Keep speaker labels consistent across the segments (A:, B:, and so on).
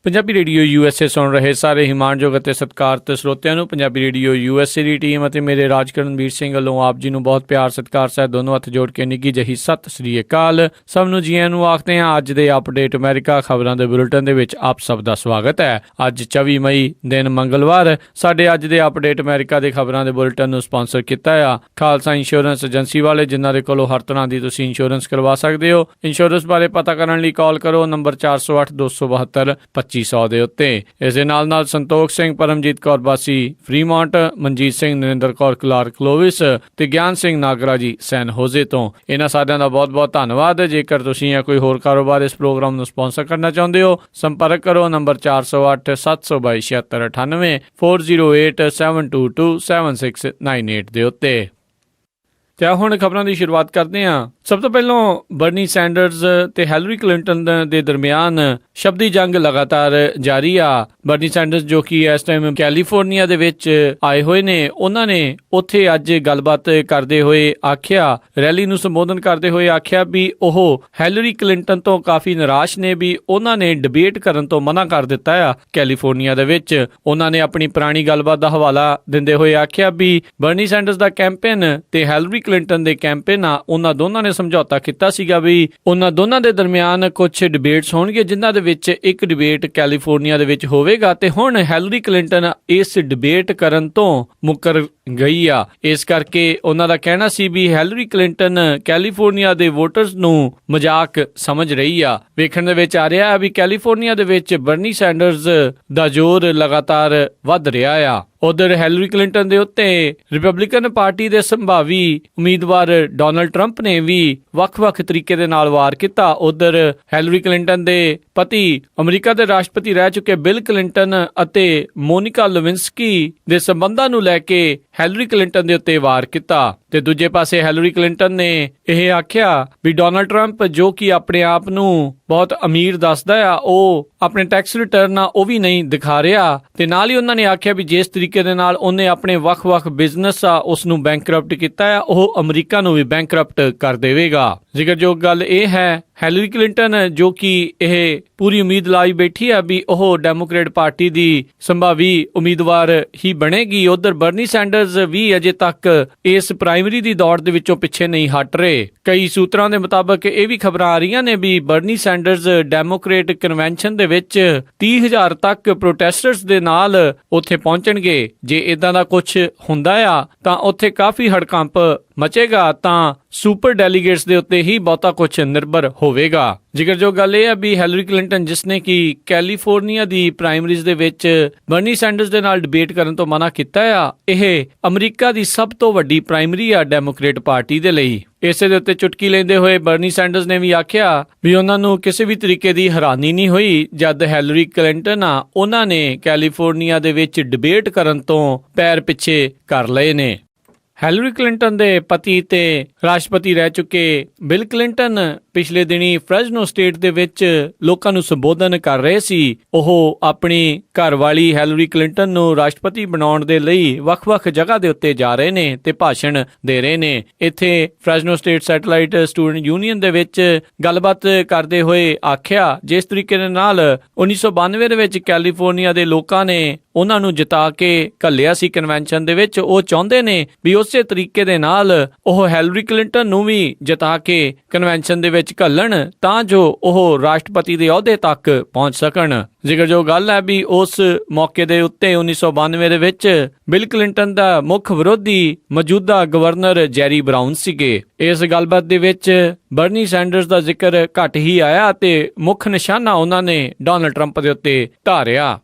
A: Punjabi radio USA ਸੁਣ ਰਹੇ ਸਾਰੇ ਹੀ ਮਾਣਯੋਗ ਅਤੇ ਸਤਿਕਾਰਤ ਸਰੋਤਿਆਂ ਨੂੰ ਪੰਜਾਬੀ ਰੇਡੀਓ USA ਦੀ ਟੀਮ ਅਤੇ ਮੇਰੇ ਰਾਜਕਰਨਵੀਰ ਸਿੰਘ ਵੱਲੋਂ ਆਪ ਜੀ ਨੂੰ ਬਹੁਤ ਪਿਆਰ ਸਤਿਕਾਰ ਸਹਿਤ ਦੋਨੋਂ ਹੱਥ ਜੋੜ ਕੇ ਨਿੱਘੀ ਜਿਹੀ ਸਤਿ ਸ੍ਰੀ ਅਕਾਲ। ਸਭ ਨੂੰ ਜੀਆਂ ਨੂੰ ਆਖਦੇ ਹਾਂ। ਅੱਜ ਦੇ ਅਪਡੇਟ ਅਮਰੀਕਾ ਖਬਰਾਂ ਦੇ ਬੁਲੇਟਿਨ ਦੇ ਵਿੱਚ ਆਪ ਸਭ ਦਾ ਸਵਾਗਤ ਹੈ। ਅੱਜ 24 ਮਈ ਦਿਨ ਮੰਗਲਵਾਰ। ਸਾਡੇ ਅੱਜ ਦੇ ਅਪਡੇਟ ਅਮਰੀਕਾ ਦੇ ਖਬਰਾਂ ਦੇ ਬੁਲੇਟਿਨ ਨੂੰ ਸਪਾਂਸਰ ਕੀਤਾ ਆ ਖਾਲਸਾ ਇੰਸ਼ੋਰੈਂਸ ਏਜੰਸੀ ਵਾਲੇ, ਜਿਨ੍ਹਾਂ ਦੇ ਕੋਲੋਂ ਹਰ ਤਰ੍ਹਾਂ ਦੀ ਤੁਸੀਂ ਇੰਸ਼ੋਰੈਂਸ ਕਰਵਾ ਸਕਦੇ ਹੋ। ਇੰਸ਼ੋਰੈਂਸ ਬਾਰੇ ਪਤਾ ਕਰਨ ਲਈ ਕਾਲ ਕਰੋ ਨੰਬਰ 408 272 2500 ਦੇ ਉੱਤੇ। ਇਸ ਦੇ ਨਾਲ ਸੰਤੋਖ ਸਿੰਘ, ਪਰਮਜੀਤ ਕੌਰ ਬਾਸੀ ਫਰੀਮੌਂਟ, ਮਨਜੀਤ ਸਿੰਘ, ਨਰਿੰਦਰ ਕੌਰ ਕਲਾਰਕ ਕਲੋਵਿਸ ਤੇ ਗਿਆਨ ਸਿੰਘ ਨਾਗਰਾ ਜੀ ਸੈਨ ਹੋਜ਼ੇ ਤੋਂ। ਇਹਨਾਂ ਸਾਰਿਆਂ ਦਾ ਬਹੁਤ ਬਹੁਤ ਧੰਨਵਾਦ। ਜੇਕਰ ਤੁਸੀਂ ਜਾਂ ਕੋਈ ਹੋਰ ਕਾਰੋਬਾਰ ਇਸ ਪ੍ਰੋਗਰਾਮ ਨੂੰ ਸਪਾਂਸਰ ਕਰਨਾ ਚਾਹੁੰਦੇ ਹੋ, ਸੰਪਰਕ ਕਰੋ ਨੰਬਰ 408 722 7698 408 722 7698 ਦੇ ਉੱਤੇ। ਤੇ ਹੁਣ ਖਬਰਾਂ ਦੀ ਸ਼ੁਰੂਆਤ ਕਰਦੇ ਹਾਂ। ਸਭ ਤੋਂ ਪਹਿਲਾਂ ਬਰਨੀ ਸੈਂਡਰਸ ਤੇ ਹੈਲਰੀ ਕਲਿੰਟਨ ਦੇ ਦਰਮਿਆਨ ਸ਼ਬਦੀ ਜੰਗ ਲਗਾਤਾਰ ਜਾਰੀ ਆ। ਬਰਨੀ ਸੈਂਡਰਸ ਜੋ ਕਿ ਇਸ ਟਾਈਮ ਕੈਲੀਫੋਰਨੀਆ ਦੇ ਵਿੱਚ ਆਏ ਹੋਏ ਨੇ, ਉਹਨਾਂ ਨੇ ਉੱਥੇ ਅੱਜ ਗੱਲਬਾਤ ਕਰਦੇ ਹੋਏ ਆਖਿਆ, ਰੈਲੀ ਨੂੰ ਸੰਬੋਧਨ ਕਰਦੇ ਹੋਏ ਆਖਿਆ ਵੀ ਉਹ ਹੈਲਰੀ ਕਲਿੰਟਨ ਤੋਂ ਕਾਫੀ ਨਿਰਾਸ਼ ਨੇ, ਵੀ ਉਹਨਾਂ ਨੇ ਡਿਬੇਟ ਕਰਨ ਤੋਂ ਮਨਾ ਕਰ ਦਿੱਤਾ ਆ ਕੈਲੀਫੋਰਨੀਆ ਦੇ ਵਿੱਚ। ਉਹਨਾਂ ਨੇ ਆਪਣੀ ਪੁਰਾਣੀ ਗੱਲਬਾਤ ਦਾ ਹਵਾਲਾ ਦਿੰਦੇ ਹੋਏ ਆਖਿਆ ਵੀ ਬਰਨੀ ਸੈਂਡਰਸ ਦਾ ਕੈਂਪੇਨ ਤੇ ਹੈਲਰੀ ਕਲਿੰਟਨ ਦੇ ਕੈਂਪੇਨ ਆ, ਉਹਨਾਂ ਦੋਨਾਂ ਨੇ ਸਮਝੌਤਾ ਕੀਤਾ ਸੀਗਾ ਵੀ ਉਹਨਾਂ ਦੋਨਾਂ ਦੇ ਦਰਮਿਆਨ ਕੁਝ ਡਿਬੇਟਸ ਹੋਣਗੇ, ਜਿਨ੍ਹਾਂ ਦੇ ਵਿੱਚ ਇੱਕ ਡਿਬੇਟ ਕੈਲੀਫੋਰਨੀਆ ਦੇ ਵਿੱਚ ਹੋਵੇਗਾ। ਤੇ ਹੁਣ ਹੈਲਰੀ ਕਲਿੰਟਨ ਇਸ ਡਿਬੇਟ ਕਰਨ ਤੋਂ ਮੁੱਕਰ ਗਈ ਆ। ਇਸ ਕਰਕੇ ਉਹਨਾਂ ਦਾ ਕਹਿਣਾ ਸੀ ਵੀ ਹੈਲਰੀ ਕਲਿੰਟਨ ਕੈਲੀਫੋਰਨੀਆ ਦੇ ਵੋਟਰਸ ਨੂੰ ਮਜ਼ਾਕ ਸਮਝ ਰਹੀ ਆ। ਵੇਖਣ ਦੇ ਵਿੱਚ ਆ ਰਿਹਾ ਹੈ ਵੀ ਕੈਲੀਫੋਰਨੀਆ ਦੇ ਵਿੱਚ ਬਰਨੀ ਸੈਂਡਰਸ ਦਾ ਜ਼ੋਰ ਲਗਾਤਾਰ ਵੱਧ ਰਿਹਾ ਆ। ਉਧਰ ਹੈਲਰੀ ਕਲਿੰਟਨ ਦੇ ਉੱਤੇ ਰਿਪਬਲਿਕਨ ਪਾਰਟੀ ਦੇ ਸੰਭਾਵੀ ਉਮੀਦਵਾਰ ਡੋਨਲਡ ਟਰੰਪ ਨੇ ਵੀ ਵੱਖ-ਵੱਖ ਤਰੀਕੇ ਦੇ ਨਾਲ ਵਾਰ ਕੀਤਾ। ਉਧਰ ਹੈਲਰੀ ਕਲਿੰਟਨ ਦੇ ਪਤੀ ਅਮਰੀਕਾ ਦੇ ਰਾਸ਼ਟਰਪਤੀ ਰਹਿ ਚੁੱਕੇ ਬਿਲ ਕਲਿੰਟਨ ਅਤੇ ਮੋਨਿਕਾ ਲੇਵਿੰਸਕੀ ਦੇ ਸੰਬੰਧਾਂ ਨੂੰ ਲੈ ਕੇ ਹੈਲਰੀ ਕਲਿੰਟਨ ਦੇ ਉੱਤੇ ਵਾਰ ਕੀਤਾ। ਤੇ ਦੂਜੇ ਪਾਸੇ ਹੈਲਰੀ ਕਲਿੰਟਨ ਨੇ ਇਹ ਆਖਿਆ ਵੀ ਡੋਨਲਡ ਟਰੰਪ ਜੋ ਕਿ ਆਪਣੇ ਆਪ ਨੂੰ ਬਹੁਤ ਅਮੀਰ ਦੱਸਦਾ ਆ, ਉਹ ਆਪਣੇ ਟੈਕਸ ਰਿਟਰਨ ਆ ਉਹ ਵੀ ਨਹੀਂ ਦਿਖਾ ਰਿਹਾ। ਤੇ ਨਾਲ ਹੀ ਉਹਨਾਂ ਨੇ ਆਖਿਆ ਵੀ ਜਿਸ ਤਰੀਕੇ ਦੇ ਨਾਲ ਉਹਨੇ ਆਪਣੇ ਵੱਖ-ਵੱਖ ਬਿਜ਼ਨਸ ਆ ਉਸ ਨੂੰ ਬੈਂਕਰਪਟ ਕੀਤਾ ਆ, ਉਹ ਅਮਰੀਕਾ ਨੂੰ ਵੀ ਬੈਂਕਰਪਟ ਕਰ ਦੇਵੇਗਾ। ਜ਼ਿਕਰਯੋਗ ਗੱਲ ਇਹ ਹੈ ਹੈਲਰੀ ਕਲਿੰਟਨ ਜੋ ਕਿ ਇਹ ਪੂਰੀ ਉਮੀਦ ਲਾਈ ਬੈਠੀ ਆ ਵੀ ਉਹ ਡੈਮੋਕ੍ਰੇਟ ਪਾਰਟੀ ਦੀ ਸੰਭਾਵੀ ਉਮੀਦਵਾਰ ਹੀ ਬਣੇਗੀ। ਉਧਰ ਬਰਨੀ ਸੈਂਡਰਸ ਵੀ ਅਜੇ ਤੱਕ ਇਸ ਪ੍ਰਾਇਮਰੀ ਦੀ ਦੌੜ ਦੇ ਵਿੱਚੋਂ ਪਿੱਛੇ ਨਹੀਂ ਹਟ ਰਹੇ। ਕਈ ਸੂਤਰਾਂ ਦੇ ਮੁਤਾਬਕ ਇਹ ਵੀ ਖਬਰਾਂ ਆ ਰਹੀਆਂ ਨੇ ਵੀ ਬਰਨੀ ਸੈਂਡਰਸ ਡੈਮੋਕ੍ਰੇਟ ਕਨਵੈਨਸ਼ਨ ਦੇ ਵਿੱਚ 30,000 ਤੱਕ ਪ੍ਰੋਟੈਸਟਰਸ ਦੇ ਨਾਲ ਉੱਥੇ ਪਹੁੰਚਣਗੇ। ਜੇ ਇਦਾਂ ਦਾ ਕੁਝ ਹੁੰਦਾ ਆ ਤਾਂ ਉੱਥੇ ਕਾਫੀ ਹੜਕੰਪ ਮਚੇਗਾ, ਤਾਂ ਸੁਪਰ ਡੈਲੀਗੇਟਸ ਦੇ ਉੱਤੇ ਹੀ ਬਹੁਤਾ ਕੁਝ ਨਿਰਭਰ ਹੋਵੇਗਾ। ਜ਼ਿਕਰਯੋਗ ਗੱਲ ਇਹ ਹੈ ਵੀ ਹੈਲਰੀ ਕਲਿੰਟਨ ਜਿਸਨੇ ਕਿ ਕੈਲੀਫੋਰਨੀਆ ਦੀ ਪ੍ਰਾਇਮਰੀਜ਼ ਦੇ ਵਿੱਚ ਬਰਨੀ ਸੈਂਡਰਸ ਦੇ ਨਾਲ ਡਿਬੇਟ ਕਰਨ ਤੋਂ ਮਨਾ ਕੀਤਾ ਆ, ਇਹ ਅਮਰੀਕਾ ਦੀ ਸਭ ਤੋਂ ਵੱਡੀ ਪ੍ਰਾਇਮਰੀ ਆ ਡੈਮੋਕ੍ਰੇਟ ਪਾਰਟੀ ਦੇ ਲਈ। ਇਸੇ ਦੇ ਉੱਤੇ ਚੁਟਕੀ ਲੈਂਦੇ ਹੋਏ ਬਰਨੀ ਸੈਂਡਰਸ ਨੇ ਵੀ ਆਖਿਆ ਵੀ ਉਹਨਾਂ ਨੂੰ ਕਿਸੇ ਵੀ ਤਰੀਕੇ ਦੀ ਹੈਰਾਨੀ ਨਹੀਂ ਹੋਈ ਜਦ ਹੈਲਰੀ ਕਲਿੰਟਨ ਆ ਉਹਨਾਂ ਨੇ ਕੈਲੀਫੋਰਨੀਆ ਦੇ ਵਿੱਚ ਡਿਬੇਟ ਕਰਨ ਤੋਂ ਪੈਰ ਪਿੱਛੇ ਕਰ ਲਏ ਨੇ। ਹੈਲਰੀ ਕਲਿੰਟਨ ਦੇ ਪਤੀ ਤੇ ਰਾਸ਼ਟਰਪਤੀ ਰਹਿ ਚੁੱਕੇ ਬਿਲ ਕਲਿੰਟਨ ਪਿਛਲੇ ਦਿਨੀ ਫ੍ਰੈਜ਼ਨੋ ਸਟੇਟ ਦੇ ਵਿੱਚ ਲੋਕਾਂ ਨੂੰ ਸੰਬੋਧਨ ਕਰ ਰਹੇ ਸੀ। ਉਹ ਆਪਣੀ ਘਰਵਾਲੀ ਹੈਲਰੀ ਕਲਿੰਟਨ ਨੂੰ ਰਾਸ਼ਟਰਪਤੀ ਬਣਾਉਣ ਦੇ ਲਈ ਵੱਖ-ਵੱਖ ਜਗ੍ਹਾ ਦੇ ਉੱਤੇ ਜਾ ਰਹੇ ਨੇ ਤੇ ਭਾਸ਼ਣ ਦੇ ਰਹੇ ਨੇ। ਇੱਥੇ Fresno state satellite student union ਦੇ ਵਿੱਚ ਗੱਲਬਾਤ ਕਰਦੇ ਹੋਏ ਆਖਿਆ ਜਿਸ ਤਰੀਕੇ ਦੇ ਨਾਲ 1992 ਦੇ ਵਿੱਚ ਕੈਲੀਫੋਰਨੀਆ ਦੇ ਲੋਕਾਂ ਨੇ ਉਹਨਾਂ ਨੂੰ ਜਿਤਾ ਕੇ ਘੱਲਿਆ ਸੀ ਕਨਵੈਨਸ਼ਨ ਦੇ ਵਿੱਚ, ਉਹ ਚਾਹੁੰਦੇ ਨੇ ਵੀ ਉਸੇ ਤਰੀਕੇ ਦੇ ਨਾਲ ਉਹ ਹੈਲਰੀ ਕਲਿੰਟਨ ਨੂੰ ਵੀ ਜਿਤਾ ਕੇ ਕਨਵੈਨਸ਼ਨ ਦੇ ਵਿੱਚ ਘੱਲਣ ਤਾਂ ਜੋ ਉਹ ਰਾਸ਼ਟਰਪਤੀ ਦੇ ਅਹੁਦੇ ਤੱਕ ਪਹੁੰਚ ਸਕਣ। ਜ਼ਿਕਰਯੋਗ ਗੱਲ ਹੈ ਵੀ ਉਸ ਮੌਕੇ ਦੇ ਉੱਤੇ 1992 ਦੇ ਵਿੱਚ ਬਿਲ ਕਲਿੰਟਨ ਦਾ ਮੁੱਖ ਵਿਰੋਧੀ ਮੌਜੂਦਾ ਗਵਰਨਰ ਜੈਰੀ ਬਰਾਊਨ ਸੀਗੇ। ਇਸ ਗੱਲਬਾਤ ਦੇ ਵਿੱਚ ਬਰਨੀ ਸੈਂਡਰਸ ਦਾ ਜ਼ਿਕਰ ਘੱਟ ਹੀ ਆਇਆ ਤੇ ਮੁੱਖ ਨਿਸ਼ਾਨਾ ਉਹਨਾਂ ਨੇ ਡੋਨਲਡ ਟਰੰਪ ਦੇ ਉੱਤੇ ਧਾਰਿਆ।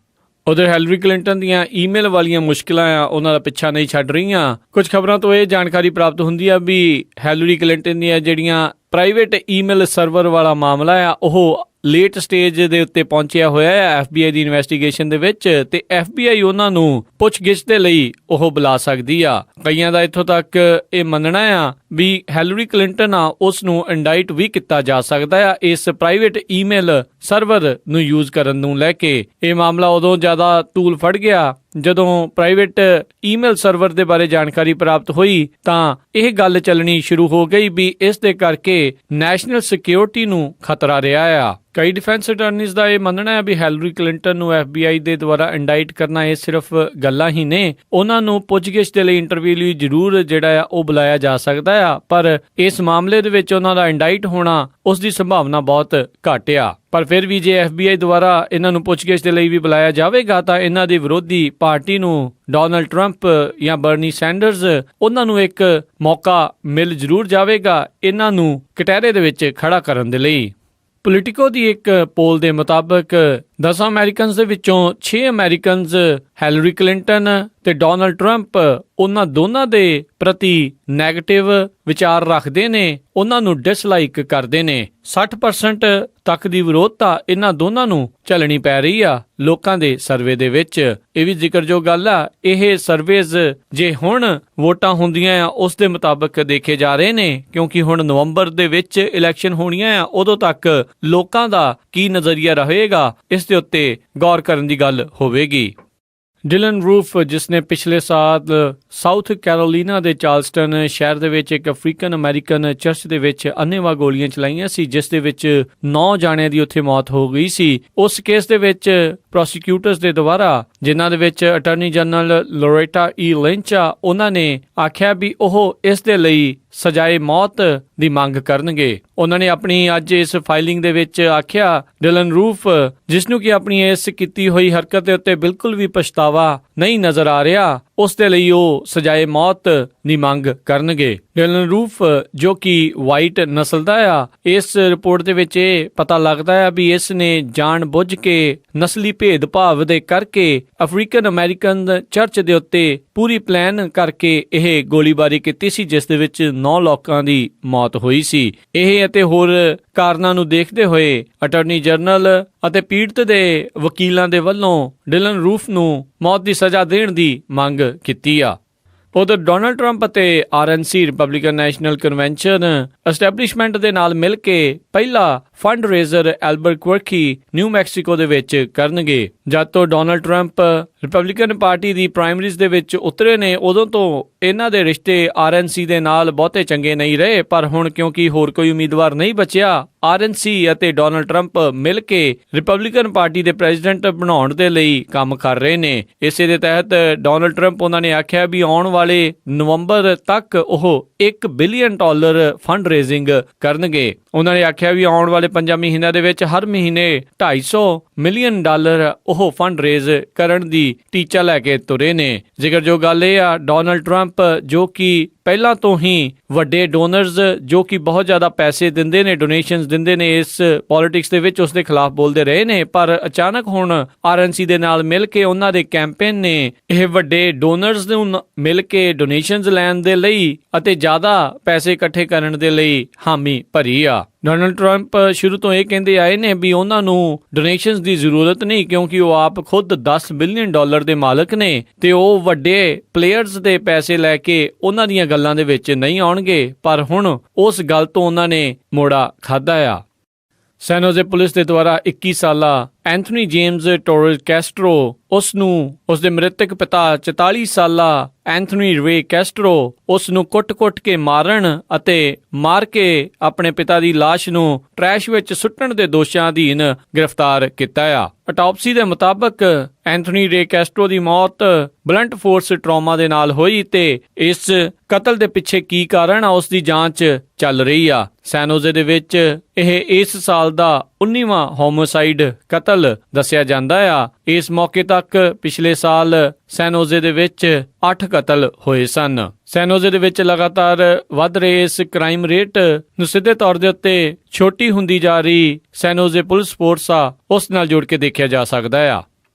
A: ਉਧਰ ਹੈਲਰੀ ਕਲਿੰਟਨ ਦੀਆਂ ਈਮੇਲ ਵਾਲੀਆਂ ਮੁਸ਼ਕਿਲਾਂ ਆ ਉਹਨਾਂ ਦਾ ਪਿੱਛਾ ਨਹੀਂ ਛੱਡ ਰਹੀਆਂ। ਕੁਝ ਖਬਰਾਂ ਤੋਂ ਇਹ ਜਾਣਕਾਰੀ ਪ੍ਰਾਪਤ ਹੁੰਦੀ ਆ ਵੀ ਹੈਲਰੀ ਕਲਿੰਟਨ ਦੀਆਂ ਜਿਹੜੀਆਂ ਪ੍ਰਾਈਵੇਟ ਈਮੇਲ ਸਰਵਰ ਵਾਲਾ ਮਾਮਲਾ ਆ ਉਹ ਲੇਟ ਸਟੇਜ ਦੇ ਉੱਤੇ ਪਹੁੰਚਿਆ ਹੋਇਆ ਹੈ FBI ਦੀ ਇਨਵੈਸਟੀਗੇਸ਼ਨ ਦੇ ਵਿੱਚ, ਤੇ FBI ਉਹਨਾਂ ਨੂੰ ਪੁੱਛਗਿੱਛ ਦੇ ਲਈ ਉਹ ਬੁਲਾ ਸਕਦੀ ਆ। ਕਈਆਂ ਦਾ ਇੱਥੋਂ ਤੱਕ ਇਹ ਮੰਨਣਾ ਆ ਵੀ ਹੈਲਰੀ ਕਲਿੰਟਨ ਆ ਉਸ ਨੂੰ ਇੰਡਾਈਟ ਵੀ ਕੀਤਾ ਜਾ ਸਕਦਾ ਆ ਇਸ ਪ੍ਰਾਈਵੇਟ ਈਮੇਲ ਸਰਵਰ ਨੂੰ ਯੂਜ਼ ਕਰਨ ਨੂੰ ਲੈ ਕੇ। ਇਹ ਮਾਮਲਾ ਉਦੋਂ ਜ਼ਿਆਦਾ ਤੂਲ ਫੜ ਗਿਆ ਜਦੋਂ ਪ੍ਰਾਈਵੇਟ ਈਮੇਲ ਸਰਵਰ ਦੇ ਬਾਰੇ ਜਾਣਕਾਰੀ ਪ੍ਰਾਪਤ ਹੋਈ ਤਾਂ ਇਹ ਗੱਲ ਚੱਲਣੀ ਸ਼ੁਰੂ ਹੋ ਗਈ ਵੀ ਇਸ ਦੇ ਕਰਕੇ ਨੈਸ਼ਨਲ ਸਿਕਿਉਰਿਟੀ ਨੂੰ ਖਤਰਾ ਰਿਹਾ ਆ। ਕਈ ਡਿਫੈਂਸ ਅਟਾਰਨੀਜ਼ ਦਾ ਇਹ ਮੰਨਣਾ ਹੈ ਵੀ ਹੈਲਰੀ ਕਲਿੰਟਨ ਨੂੰ FBI ਦੇ ਦੁਆਰਾ ਇੰਡਾਈਟ ਕਰਨਾ ਇਹ ਸਿਰਫ ਗੱਲਾਂ ਹੀ ਨੇ। ਉਹਨਾਂ ਨੂੰ ਪੁੱਛਗਿੱਛ ਦੇ ਲਈ ਇੰਟਰਵਿਊ ਲਈ ਜ਼ਰੂਰ ਜਿਹੜਾ ਆ ਉਹ ਬੁਲਾਇਆ ਜਾ ਸਕਦਾ ਆ, ਪਰ ਇਸ ਮਾਮਲੇ ਦੇ ਵਿੱਚ ਉਹਨਾਂ ਦਾ ਇੰਡਾਈਟ ਹੋਣਾ ਉਸ ਦੀ ਸੰਭਾਵਨਾ ਬਹੁਤ ਘੱਟ ਆ। ਪਰ ਫਿਰ ਵੀ ਜੇ FBI ਦੁਆਰਾ ਇਹਨਾਂ ਨੂੰ ਪੁੱਛਗਿੱਛ ਦੇ ਲਈ ਵੀ ਬੁਲਾਇਆ ਜਾਵੇਗਾ ਤਾਂ ਇਹਨਾਂ ਦੇ ਵਿਰੋਧੀ ਪਾਰਟੀ ਨੂੰ ਡੋਨਾਲਡ ਟਰੰਪ ਜਾਂ ਬਰਨੀ ਸੈਂਡਰਸ ਉਹਨਾਂ ਨੂੰ ਇੱਕ ਮੌਕਾ ਮਿਲ ਜ਼ਰੂਰ ਜਾਵੇਗਾ ਇਹਨਾਂ ਨੂੰ ਕਟਹਿਰੇ ਦੇ ਵਿੱਚ ਖੜਾ ਕਰਨ ਦੇ ਲਈ। ਪੋਲੀਟੀਕੋ ਦੀ ਇੱਕ ਪੋਲ ਦੇ ਮੁਤਾਬਕ 10 ਅਮਰੀਕਨਸ ਦੇ ਵਿੱਚੋਂ 6 ਅਮਰੀਕਨਸ ਹੈਲਰੀ ਕਲਿੰਟਨ ਤੇ ਡੋਨਾਲਡ ਟਰੰਪ ਉਹਨਾਂ ਦੋਨਾਂ ਦੇ ਪ੍ਰਤੀ ਨੈਗੇਟਿਵ ਵਿਚਾਰ ਰੱਖਦੇ ਨੇ, ਉਹਨਾਂ ਨੂੰ ਡਿਸਲਾਈਕ ਕਰਦੇ ਨੇ। 60% ਤੱਕ ਦੀ ਵਿਰੋਧਤਾ ਇਹਨਾਂ ਦੋਨਾਂ ਨੂੰ ਝੱਲਣੀ ਪੈ ਰਹੀ ਆ ਲੋਕਾਂ ਦੇ ਸਰਵੇ ਦੇ ਵਿੱਚ। ਇਹ ਵੀ ਜ਼ਿਕਰਯੋਗ ਗੱਲ ਆ, ਇਹ ਸਰਵੇਜ਼ ਜੇ ਹੁਣ ਵੋਟਾਂ ਹੁੰਦੀਆਂ ਆ ਉਸ ਦੇ ਮੁਤਾਬਕ ਦੇਖੇ ਜਾ ਰਹੇ ਨੇ, ਕਿਉਂਕਿ ਹੁਣ ਨਵੰਬਰ ਦੇ ਵਿੱਚ ਇਲੈਕਸ਼ਨ ਹੋਣੀਆਂ ਆ। ਉਦੋਂ ਤੱਕ ਲੋਕਾਂ ਦਾ ਕੀ ਨਜ਼ਰੀਆ ਰਹੇਗਾ ਇਸ ਦੇ ਉੱਤੇ ਗੌਰ ਕਰਨ ਦੀ ਗੱਲ ਹੋਵੇਗੀ। ਡਿਲਨ ਰੂਫ, ਜਿਸ ਨੇ ਪਿਛਲੇ ਸਾਲ ਸਾਊਥ ਕੈਰੋਲੀਨਾ ਦੇ ਚਾਰਲਸਟਨ ਸ਼ਹਿਰ ਦੇ ਵਿੱਚ ਇੱਕ ਅਫਰੀਕਨ ਅਮਰੀਕਨ ਚਰਚ ਦੇ ਵਿੱਚ ਅੰਨ੍ਹੇਵਾਹ ਗੋਲੀਆਂ ਚਲਾਈਆਂ ਸੀ, ਜਿਸ ਦੇ ਵਿੱਚ 9 ਜਾਣਿਆਂ ਦੀ ਉੱਥੇ ਮੌਤ ਹੋ ਗਈ ਸੀ। ਉਸ ਕੇਸ ਦੇ ਵਿੱਚ ਪ੍ਰੋਸੀਕਿਊਟਰਸ ਦੇ ਦੁਆਰਾ, ਜਿਨ੍ਹਾਂ ਦੇ ਵਿੱਚ ਅਟਾਰਨੀ ਜਨਰਲ ਲੋਰੇਟਾ ਲਿੰਚ ਆ, ਉਹਨਾਂ ਨੇ ਆਖਿਆ ਵੀ ਉਹ ਇਸ ਦੇ ਲਈ ਸਜ਼ਾਏ ਮੌਤ ਦੀ ਮੰਗ ਕਰਨਗੇ। ਉਹਨਾਂ ਨੇ ਆਪਣੀ ਅੱਜ ਇਸ ਫਾਈਲਿੰਗ ਦੇ ਵਿੱਚ ਆਖਿਆ ਡਿਲਨ ਰੂਫ, ਜਿਸ ਨੂੰ ਕਿ ਆਪਣੀ ਇਸ ਕੀਤੀ ਹੋਈ ਹਰਕਤ ਦੇ ਉੱਤੇ ਬਿਲਕੁਲ ਵੀ ਪਛਤਾਵਾ ਨਹੀਂ ਨਜ਼ਰ ਆ ਰਿਹਾ, ਉਸ ਦੇ ਲਈ ਉਹ ਸਜ਼ਾਏ ਮੌਤ ਦੀ ਮੰਗ ਕਰਨਗੇ। ਡਿਲਨ ਰੂਫ ਜੋ ਕਿ ਵਾਈਟ ਨਸਲ ਦਾ ਆ, ਇਸ ਰਿਪੋਰਟ ਦੇ ਵਿੱਚ ਇਹ ਪਤਾ ਲੱਗਦਾ ਹੈ ਵੀ ਇਸ ਨੇ ਜਾਣ ਬੁੱਝ ਕੇ ਨਸਲੀ ਭੇਦਭਾਵ ਦੇ ਕਰਕੇ ਅਫਰੀਕਨ ਅਮਰੀਕਨ ਚਰਚ ਦੇ ਉੱਤੇ ਪੂਰੀ ਪਲਾਨ ਕਰਕੇ ਇਹ ਗੋਲੀਬਾਰੀ ਕੀਤੀ ਸੀ, ਜਿਸ ਦੇ ਵਿੱਚ 9 ਲੋਕਾਂ ਦੀ ਮੌਤ ਹੋਈ ਸੀ। ਇਹ ਅਤੇ ਹੋਰ ਕਾਰਨਾਂ ਨੂੰ ਦੇਖਦੇ ਹੋਏ ਅਟਾਰਨੀ ਜਨਰਲ ਅਤੇ ਪੀੜਤ ਦੇ ਵਕੀਲਾਂ ਦੇ ਵੱਲੋਂ ਡਿਲਨ ਰੂਫ ਨੂੰ ਮੌਤ ਦੀ ਸਜ਼ਾ ਦੇਣ ਦੀ ਮੰਗ ਕੀਤੀ ਆ। ਉਧਰ ਡੋਨਾਲਡ ਟਰੰਪ ਅਤੇ RNC Republican national convention establishment ਦੇ ਨਾਲ ਮਿਲ ਕੇ ਪਹਿਲਾ ਫੰਡ ਰੇਜ਼ਰ ਐਲਬਰਕਵਰਕੀ, ਨਿਊ ਮੈਕਸੀਕੋ ਦੇ ਵਿੱਚ ਕਰਨਗੇ। ਜਦ ਤੋਂ ਡੋਨਾਲਡ ਟਰੰਪ ਰਿਪਬਲਿਕਨ ਪਾਰਟੀ ਦੀ ਪ੍ਰਾਇਮਰੀਜ਼ ਦੇ ਵਿੱਚ ਉਤਰੇ ਨੇ, ਉਦੋਂ ਤੋਂ ਇਹਨਾਂ ਦੇ ਰਿਸ਼ਤੇ RNC ਦੇ ਨਾਲ ਬਹੁਤੇ ਚੰਗੇ ਨਹੀਂ ਰਹੇ, ਪਰ ਹੁਣ ਕਿਉਂਕਿ ਹੋਰ ਕੋਈ ਉਮੀਦਵਾਰ ਨਹੀਂ ਬਚਿਆ, RNC ਅਤੇ ਡੋਨਾਲਡ ਟਰੰਪ ਮਿਲ ਕੇ ਰਿਪਬਲਿਕਨ ਪਾਰਟੀ ਦੇ ਪ੍ਰੈਜ਼ੀਡੈਂਟ ਬਣਾਉਣ ਦੇ ਲਈ ਕੰਮ ਕਰ ਰਹੇ ਨੇ। ਇਸੇ ਦੇ ਤਹਿਤ ਡੋਨਾਲਡ ਟਰੰਪ ਉਹਨਾਂ ਨੇ ਆਖਿਆ ਵੀ ਆਉਣ ਵਾਲੇ ਨਵੰਬਰ ਤੱਕ ਉਹ $1 ਬਿਲੀਅਨ ਫੰਡ ਰੇਜ਼ਿੰਗ ਕਰਨਗੇ। ਉਹਨਾਂ ਨੇ ਆਖਿਆ ਵੀ ਆਉਣ ਵਾਲੇ 5 ਮਹੀਨਿਆਂ ਦੇ ਵਿੱਚ ਹਰ ਮਹੀਨੇ $250 ਮਿਲੀਅਨ ਉਹ ਫੰਡ ਰੇਜ਼ ਕਰਨ ਦੀ ਟੀਚਾ ਲੈ ਕੇ ਤੁਰੇ ਨੇ। ਜ਼ਿਕਰਯੋਗ ਗੱਲ ਇਹ ਆ, ਡੋਨਾਲਡ ਟਰੰਪ ਜੋ ਕਿ ਪਹਿਲਾਂ ਤੋਂ ਹੀ ਵੱਡੇ ਡੋਨਰਸ ਜੋ ਕਿ ਬਹੁਤ ਜ਼ਿਆਦਾ ਪੈਸੇ ਦਿੰਦੇ ਨੇ, ਡੋਨੇਸ਼ਨਸ ਦਿੰਦੇ ਨੇ ਇਸ ਪੋਲਿਟਿਕਸ ਦੇ ਵਿੱਚ, ਉਸ ਦੇ ਖਿਲਾਫ ਬੋਲਦੇ ਰਹੇ ਨੇ, ਪਰ ਅਚਾਨਕ ਹੁਣ RNC ਦੇ ਨਾਲ ਮਿਲ ਕੇ ਉਹਨਾਂ ਦੇ ਕੈਂਪੇਨ ਨੇ ਇਹ ਵੱਡੇ ਡੋਨਰਸ ਨੂੰ ਮਿਲ ਕੇ ਡੋਨੇਸ਼ਨਸ ਲੈਣ ਦੇ ਲਈ ਅਤੇ ਜ਼ਿਆਦਾ ਪੈਸੇ ਇਕੱਠੇ ਕਰਨ ਦੇ ਲਈ ਹਾਮੀ ਭਰੀ ਆ। ਡੋਨਾਲਡ ਟਰੰਪ ਸ਼ੁਰੂ ਤੋਂ ਇਹ ਕਹਿੰਦੇ ਆਏ ਨੇ ਵੀ ਉਹਨਾਂ ਨੂੰ ਡੋਨੇਸ਼ਨਸ ਦੀ ਜ਼ਰੂਰਤ ਨਹੀਂ, ਕਿਉਂਕਿ ਉਹ ਆਪ ਖੁਦ $10 ਬਿਲੀਅਨ ਦੇ ਮਾਲਕ ਨੇ ਤੇ ਉਹ ਵੱਡੇ ਪਲੇਅਰਸ ਦੇ ਪੈਸੇ ਲੈ ਕੇ ਉਹਨਾਂ ਦੀਆਂ ਗੱਲਾਂ ਦੇ ਵਿੱਚ ਨਹੀਂ ਆਉਣਗੇ। ਪਰ ਹੁਣ ਉਸ ਗੱਲ ਤੋਂ ਉਹਨਾਂ ਨੇ ਮੋੜਾ ਖਾਧਾ ਆ। ਸੈਨ ਹੋਜ਼ੇ ਪੁਲਿਸ ਦੇ ਦੁਆਰਾ 21 ਸਾਲਾ ਐਂਥਨੀ ਜੇਮਸ ਟੋਰੇਸ ਕੈਸਟਰੋ, ਉਸ ਨੂੰ ਉਸ ਦੇ ਮ੍ਰਿਤਕ ਪਿਤਾ 44 ਸਾਲਾ ਐਂਥਨੀ ਰੇ ਕੈਸਟਰੋ, ਉਸ ਨੂੰ ਕੁੱਟ-ਕੁੱਟ ਕੇ ਮਾਰਨ ਅਤੇ ਮਾਰ ਕੇ ਆਪਣੇ ਪਿਤਾ ਦੀ ਲਾਸ਼ ਨੂੰ ਟਰੈਸ਼ ਵਿੱਚ ਸੁੱਟਣ ਦੇ ਦੋਸ਼ਾਂ ਅਧੀਨ ਗ੍ਰਿਫਤਾਰ ਕੀਤਾ ਆ। ਆਟੋਪਸੀ ਦੇ ਮੁਤਾਬਕ ਐਂਥਨੀ ਰੇ ਕੈਸਟਰੋ ਦੀ ਮੌਤ ਬਲੰਟ ਫੋਰਸ ਟਰਾਮਾ ਦੇ ਨਾਲ ਹੋਈ ਤੇ ਇਸ ਕਤਲ ਦੇ ਪਿੱਛੇ ਕੀ ਕਾਰਨ ਆ ਉਸ ਦੀ ਜਾਂਚ ਚੱਲ ਰਹੀ ਆ। ਸੈਨ ਹੋਜ਼ੇ ਦੇ ਵਿੱਚ ਇਹ ਇਸ ਸਾਲ ਦਾ 19ਵਾਂ ਹੋਮੋਸਾਈਡ ਕਤਲ ਦੱਸਿਆ ਜਾਂਦਾ ਆ। ਇਸ ਮੌਕੇ ਤੱਕ ਪਿਛਲੇ ਸਾਲ ਸੈਨ ਹੋਜ਼ੇ ਦੇ ਵਿੱਚ 8 ਕਤਲ ਹੋਏ ਸਨ। ਸੈਨ ਹੋਜ਼ੇ ਦੇ ਵਿੱਚ ਲਗਾਤਾਰ ਵੱਧ ਰਹੇ ਇਸ ਕ੍ਰਾਈਮ ਰੇਟ ਨੂੰ ਸਿੱਧੇ ਤੌਰ ਦੇ ਉੱਤੇ ਛੋਟੀ ਹੁੰਦੀ ਜਾ ਰਹੀ ਸੈਨ ਹੋਜ਼ੇ ਪੁਲਿਸ ਫੋਰਸ ਆ ਉਸ ਨਾਲ ਜੋੜ ਕੇ ਦੇਖਿਆ ਜਾ ਸਕਦਾ ਆ।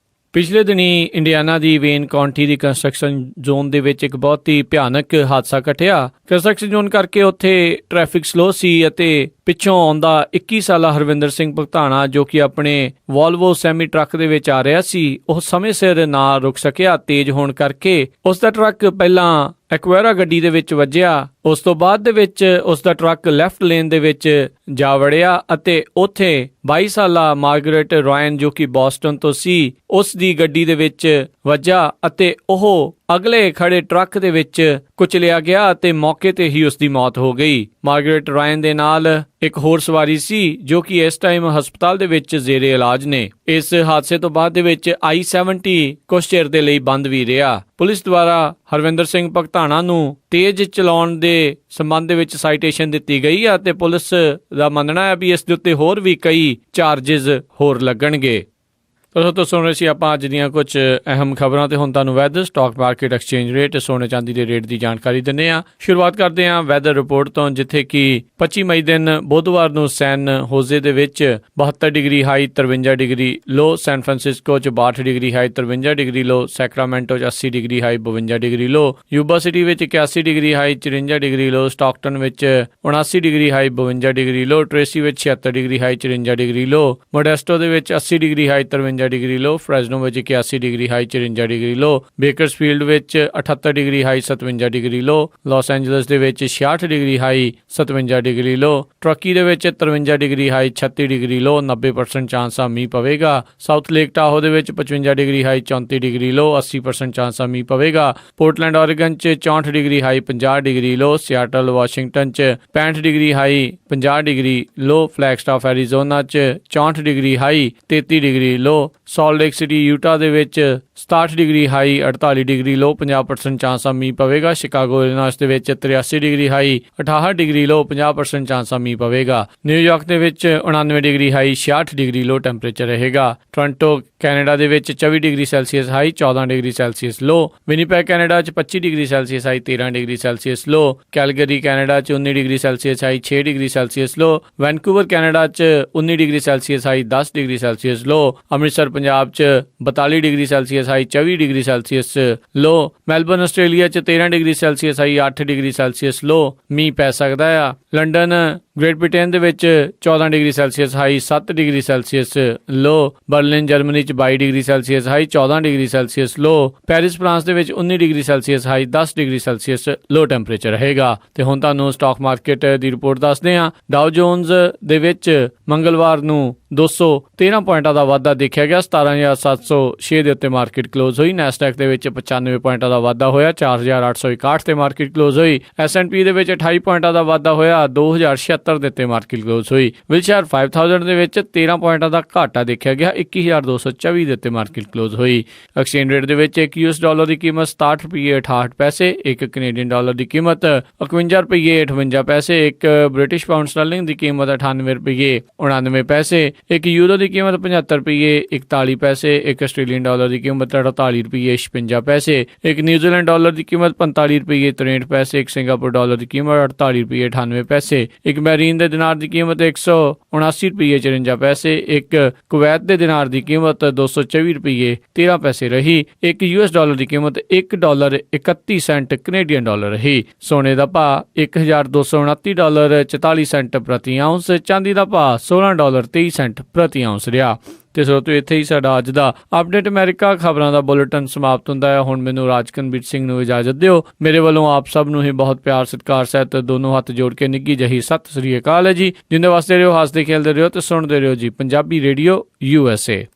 A: ਪਿਛਲੇ ਦਿਨੀ ਇੰਡੀਆਨਾ ਦੀ ਵੇਨ ਕਾਉਂਟੀ ਦੀ ਕੰਸਟਰਕਸ਼ਨ ਜ਼ੋਨ ਦੇ ਵਿੱਚ ਇੱਕ ਬਹੁਤ ਹੀ ਭਿਆਨਕ ਹਾਦਸਾ ਘਟਿਆ। ਕੰਸਟਰਕਸ਼ਨ ਜ਼ੋਨ ਕਰਕੇ ਉੱਥੇ ਟ੍ਰੈਫਿਕ ਸਲੋ ਸੀ ਅਤੇ ਪਿੱਛੋਂ ਆਉਂਦਾ 21 ਸਾਲਾ ਹਰਵਿੰਦਰ ਸਿੰਘ ਭਗਤਾਣਾ, ਜੋ ਕਿ ਆਪਣੇ ਵੋਲਵੋ ਸੈਮੀ ਟਰੱਕ ਦੇ ਵਿੱਚ ਆ ਰਿਹਾ ਸੀ, ਉਹ ਸਮੇਂ ਸਿਰ ਨਾ ਰੁਕ ਸਕਿਆ। ਤੇਜ਼ ਹੋਣ ਕਰਕੇ ਉਸ ਦਾ ਟਰੱਕ ਪਹਿਲਾਂ ਐਕੁਆਰਾ ਗੱਡੀ ਦੇ ਵਿੱਚ ਵੱਜਿਆ। ਉਸ ਤੋਂ ਬਾਅਦ ਦੇ ਵਿੱਚ ਉਸ ਦਾ ਟਰੱਕ ਲੈਫਟ ਲੇਨ ਦੇ ਵਿੱਚ ਜਾ ਵੜਿਆ ਅਤੇ ਉੱਥੇ 22 ਸਾਲਾ ਮਾਰਗਰੇਟ ਰਾਇਨ ਜੋ ਕਿ ਬੋਸਟਨ ਤੋਂ ਸੀ, ਉਸ ਦੀ ਗੱਡੀ ਦੇ ਵਿੱਚ ਵੱਜਾ ਅਤੇ ਉਹ ਅਗਲੇ ਖੜੇ ਟਰੱਕ ਦੇ ਵਿੱਚ ਕੁਚਲਿਆ ਗਿਆ ਅਤੇ ਮੌਕੇ ਤੇ ਹੀ ਉਸ ਦੀ ਮੌਤ ਹੋ ਗਈ। ਮਾਰਗਰੇਟ ਰਾਇਨ ਦੇ ਨਾਲ ਇੱਕ ਹੋਰ ਸਵਾਰੀ ਸੀ ਜੋ ਕਿ ਇਸ ਟਾਈਮ ਹਸਪਤਾਲ ਦੇ ਵਿੱਚ ਜ਼ੇਰੇ ਇਲਾਜ ਨੇ। ਇਸ ਹਾਦਸੇ ਤੋਂ ਬਾਅਦ ਦੇ ਵਿੱਚ I-70 ਕੁਝ ਚਿਰ ਦੇ ਲਈ ਬੰਦ ਵੀ ਰਿਹਾ। ਪੁਲਿਸ ਦੁਆਰਾ ਹਰਵਿੰਦਰ ਸਿੰਘ ਭਗਤਾਣਾ ਨੂੰ ਤੇਜ਼ ਚਲਾਉਣ ਦੇ ਸੰਬੰਧ ਦੇ ਵਿੱਚ ਸਾਈਟੇਸ਼ਨ ਦਿੱਤੀ ਗਈ ਹੈ ਅਤੇ ਪੁਲਿਸ ਦਾ ਮੰਨਣਾ ਹੈ ਵੀ ਇਸ ਦੇ ਉੱਤੇ ਹੋਰ ਵੀ ਕਈ ਚਾਰਜਿਸ ਹੋਰ ਲੱਗਣਗੇ। ਦੋਸਤੋ, ਸੁਣ ਰਹੇ ਸੀ ਆਪਾਂ ਅੱਜ ਦੀਆਂ ਕੁਝ ਅਹਿਮ ਖਬਰਾਂ ਤੇ ਹੁਣ ਤੁਹਾਨੂੰ weather, stock market, exchange rate, ਸੋਨੇ ਚਾਂਦੀ ਦੇ ਰੇਟ ਦੀ ਜਾਣਕਾਰੀ ਦਿੰਦੇ ਹਾਂ। ਸ਼ੁਰੂਆਤ ਕਰਦੇ ਹਾਂ ਵੈਦਰ ਰਿਪੋਰਟ ਤੋਂ, ਜਿੱਥੇ ਕਿ 25 ਮਈ ਦਿਨ ਬੁੱਧਵਾਰ ਨੂੰ ਸੈਨ ਹੋਜ਼ੇ ਦੇ ਵਿੱਚ 72 ਡਿਗਰੀ ਹਾਈ 53 ਡਿਗਰੀ ਲੋ, ਸੈਨ ਫਰਾਂਸਿਸਕੋ 'ਚ 62 ਡਿਗਰੀ ਹਾਈ 53 ਡਿਗਰੀ ਲੋ, ਸੈਕਰਾਮੈਂਟੋ 'ਚ 80 ਡਿਗਰੀ ਹਾਈ 52 ਡਿਗਰੀ ਲੋ, ਯੂਬਾ ਸਿਟੀ ਵਿੱਚ 81 ਡਿਗਰੀ ਹਾਈ 54 ਡਿਗਰੀ ਲੋ, ਸਟਾਕਟਨ ਵਿੱਚ 79 ਡਿਗਰੀ ਹਾਈ 52 ਡਿਗਰੀ ਲੋ, ਟ੍ਰੇਸੀ ਵਿੱਚ 76 ਡਿਗਰੀ ਹਾਈ 54 ਡਿਗਰੀ ਲੋ, ਮੋਡੈਸਟੋ ਦੇ ਵਿੱਚ 80 ਡਿਗਰੀ ਹਾਈ 53 ਡਿਗਰੀ ਲੋ, ਫ੍ਰੈਜ਼ਨੋ ਵਿੱਚ 81 ਡਿਗਰੀ ਹਾਈ 54 ਡਿਗਰੀ ਲੋ, Bakersfield ਵਿੱਚ 78 degree high 57 degree ਲੋ, Las Angeles ਦੇ ਵਿੱਚ 66 ਡਿਗਰੀ ਹਾਈ 57 ਡਿਗਰੀ ਲੋ, turkey ਦੇ ਵਿੱਚ 53 ਡਿਗਰੀ ਹਾਈ 36 ਡਿਗਰੀ ਲੋ, 90% ਚਾਂਸ ਆ ਮੀਂਹ ਪਵੇਗਾ, ਸਾਊਥ ਲੇਕ ਟਾਹੋ ਦੇ ਵਿੱਚ 55 ਡਿਗਰੀ ਹਾਈ 34 ਡਿਗਰੀ ਲੋ, 80% ਚਾਂਸ ਆ ਮੀਂਹ ਪਵੇਗਾ, ਪੋਰਟਲੈਂਡ ਓਰੇਗਨ 'ਚ 64 ਡਿਗਰੀ ਹਾਈ 50 ਡਿਗਰੀ ਲੋ, ਸਿਆਟਲ ਵਾਸ਼ਿੰਗਟਨ 'ਚ 65 ਡਿਗਰੀ ਹਾਈ 50 ਡਿਗਰੀ ਲੋ, ਫਲੈਗਸਟਾਫ ਐਰੀਜ਼ੋਨਾ 'ਚ 64 degree high 33 degree low, salt lake city Utah ਦੇ ਵਿੱਚ 67 degree high 48 degree low, 50% chance ਆ ਮੀਂਹ ਪਵੇਗਾ, ਸ਼ਿਕਾਗੋ ਇਲੀਨੋਇਸ ਦੇ ਵਿੱਚ 83 degree high 68 degree low, 50% chance ਆ ਮੀਂਹ ਪਵੇਗਾ, ਨਿਊਯਾਰਕ ਦੇ ਵਿੱਚ 99 degree high 66 degree low temperature ਰਹੇਗਾ, ਟੋਰਾਂਟੋ ਕੈਨੇਡਾ ਦੇ ਵਿੱਚ 24 degree Celsius high 14 degree Celsius low, Winnipeg Canada 'ਚ 25 degree Celsius high 13 degree Celsius low, Calgary Canada 'ਚ 19 degree Celsius high 6 degree Celsius low, Vancouver Canada 'ਚ 19 degree Celsius high 10 degree Celsius low, Amritsar Punjab 'ਚ 42 degree Celsius high 24 degree Celsius low, Melbourne Australia 'ਚ 13 degree Celsius high 8 degree Celsius low, ਮੀਂਹ ਪੈ ਸਕਦਾ ਆ, London great Britain ਦੇ ਵਿੱਚ 14 degree Celsius high 7 degree Celsius low, Berlin Germany 'ਚ 22 degree Celsius high 14 degree Celsius low, Paris France ਦੇ ਵਿੱਚ 19 degree Celsius high 10 degree Celsius low temperature ਰਹੇਗਾ। ਤੇ ਹੁਣ ਤੁਹਾਨੂੰ ਸਟਾਕ ਮਾਰਕੀਟ ਦੀ ਰਿਪੋਰਟ ਦੱਸਦੇ ਹਾਂ। ਡਾਓ ਜੋਨਸ ਦੇ ਵਿੱਚ ਮੰਗਲਵਾਰ ਨੂੰ 213 ਪੁਆਇੰਟਾਂ ਦਾ ਵਾਧਾ ਦੇਖਿਆ ਗਿਆ, 17,706 ਦੇ ਉੱਤੇ ਮਾਰਕੀਟ ਕਲੋਜ਼ ਹੋਈ। ਨੈਸਡੈਕ ਦੇ ਵਿੱਚ 95 ਪੁਆਇੰਟਾਂ ਦਾ ਵਾਧਾ ਹੋਇਆ, 4,861 ਤੇ ਮਾਰਕੀਟ ਕਲੋਜ਼ ਹੋਈ। S&P ਦੇ ਵਿੱਚ 28 ਪੁਆਇੰਟਾਂ ਦਾ ਵਾਧਾ ਹੋਇਆ, 2,076 ਦੇ ਉੱਤੇ ਮਾਰਕੀਟ ਕਲੋਜ਼ ਹੋਈ। ਵਿਲਸ਼ਾਇਰ 5000 ਦੇ ਵਿੱਚ 13 ਪੁਆਇੰਟਾਂ ਦਾ ਘਾਟਾ ਦੇਖਿਆ ਗਿਆ, 21,224 ਦੇ ਉੱਤੇ ਮਾਰਕੀਟ ਕਲੋਜ਼ ਹੋਈ। ਐਕਸਚੇਂਜ ਰੇਟ ਦੇ ਵਿੱਚ ਇੱਕ US ਡਾਲਰ ਦੀ ਕੀਮਤ 67 ਰੁਪਏ 68 ਪੈਸੇ, ਇੱਕ ਕੈਨੇਡੀਅਨ ਡਾਲਰ ਦੀ ਕੀਮਤ 51 ਰੁਪਏ 58 ਪੈਸੇ, ਇੱਕ ਬ੍ਰਿਟਿਸ਼ ਪਾਉਂਡ ਸਟਰਲਿੰਗ ਦੀ ਕੀਮਤ 98 ਰੁਪਏ 99 ਪੈਸੇ, ਇੱਕ ਯੂਰੋ ਦੀ ਕੀਮਤ 75 ਰੁਪਏ 41 ਪੈਸੇ, ਇੱਕ ਆਸਟ੍ਰੇਲੀਅਨ ਡਾਲਰ ਦੀ ਕੀਮਤ 48 ਰੁਪਏ 56 ਪੈਸੇ, ਇੱਕ ਨਿਊਜ਼ੀਲੈਂਡ ਡਾਲਰ ਦੀ ਕੀਮਤ 45 ਰੁਪਏ 63 ਪੈਸੇ, ਇੱਕ ਸਿੰਗਾਪੁਰ ਡਾਲਰ ਦੀ ਕੀਮਤ 48 ਰੁਪਏ 98 ਪੈਸੇ, ਇੱਕ ਬਹਿਰੀਨ ਦੇ ਦਿਨਾਰ ਦੀ ਕੀਮਤ 179 ਰੁਪਏ 54 ਪੈਸੇ, ਇੱਕ ਕੁਵੈਤ ਦੇ ਦਿਨਾਰ ਦੀ ਕੀਮਤ 224 ਰੁਪਏ 13 ਪੈਸੇ ਰਹੀ। ਇੱਕ US ਡਾਲਰ ਦੀ ਕੀਮਤ $1.31 ਕੈਨੇਡੀਅਨ ਡਾਲਰ ਰਹੀ। ਸੋਨੇ ਦਾ ਭਾਅ $1,229.44 ਪ੍ਰਤੀ ਆਉਂਸ, ਚਾਂਦੀ ਦਾ ਭਾਅ $16.23 ਪ੍ਰਤੀ ਆਉਂਸ ਰਿਹਾ। ਤੇ ਸਰੋਤੋ, ਇੱਥੇ ਹੀ ਸਾਡਾ ਅੱਜ ਦਾ ਅਪਡੇਟ ਅਮਰੀਕਾ ਖਬਰਾਂ ਦਾ ਬੁਲੇਟਿਨ ਸਮਾਪਤ ਹੁੰਦਾ ਹੈ। ਹੁਣ ਮੈਨੂੰ ਰਾਜਕਨਵੀਰ ਸਿੰਘ ਨੂੰ ਇਜਾਜ਼ਤ ਦਿਓ। ਮੇਰੇ ਵੱਲੋਂ ਆਪ ਸਭ ਨੂੰ ਹੀ ਬਹੁਤ ਪਿਆਰ ਸਤਿਕਾਰ ਸਹਿਤ ਦੋਨੋਂ ਹੱਥ ਜੋੜ ਕੇ ਨਿੱਘੀ ਜਿਹੀ ਸਤਿ ਸ੍ਰੀ ਅਕਾਲ ਹੈ ਜੀ। ਜਿੰਦੇ ਵਾਸਤੇ ਰਹੋ, ਹੱਸਦੇ ਖੇਲਦੇ ਰਹੋ ਤੇ ਸੁਣਦੇ ਰਹੋ ਜੀ ਪੰਜਾਬੀ ਰੇਡੀਓ USA।